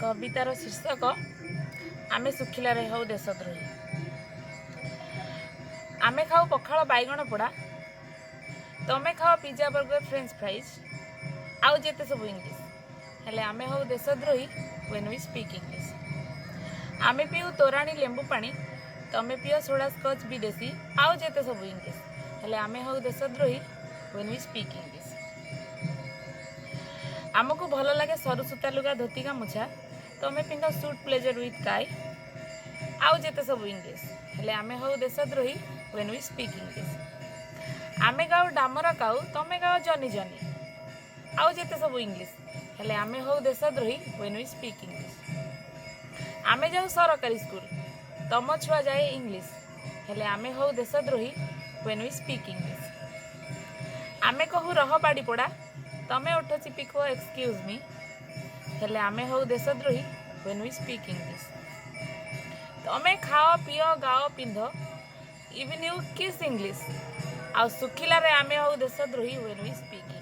कवितार शीर्षक आमे सुखिला हऊ देशद्रोही। आमे खाऊ पखाल बैगण पोड़ा, तमे खाओ पिज्जा बर्गर फ्रेंच फ्राइज आउ जेते सब इंग्लिश हेले आमे हऊ देशद्रोही व्हेन वी स्पीक इंग्लिश। आमे पीऊ तोराणी लेंबू पानी, तमे पियो सोडा स्कॉच विदेशी आउ जेते सब इंग्लिश हेले आमे हऊ देशद्रोही व्हेन वी स्पीक इंग्लिश। आमको भल लगे सरू सूता लुगा धोती गामुछा, तमे पिंध सूट ब्लेजर विथ टाई आउ जेते सब इंग्लिश हेले आमे हऊ देशद्रोही व्हेन वी स्पीक इंग्लिश। आमे गाओ डामरा काऊ, तमे गाओ जनी जनी आउ जेते सब इंग्लिश हेले आमे हऊ देशद्रोही व्हेन वी स्पीक इंग्लिश। आमे जाऊ सरकारी स्कूल, तम छुआ जाए इंग्लिश हेले आमे हऊ देशद्रोही व्हेन वी स्पीक इंग्लिश। आमे कहू रह बाड़ी पोड़ा, तमे ओठ चिपी कह एक्सक्यूज मी हेले आमे हऊ देशद्रोही व्हेन वी स्पीक इंग्लिश। तमे खाओ पियो गाओ पिंध इवन यू किस इंग्लिश आउ सुखिला रे आमे हऊ देशद्रोही व्हेन वी स्पीक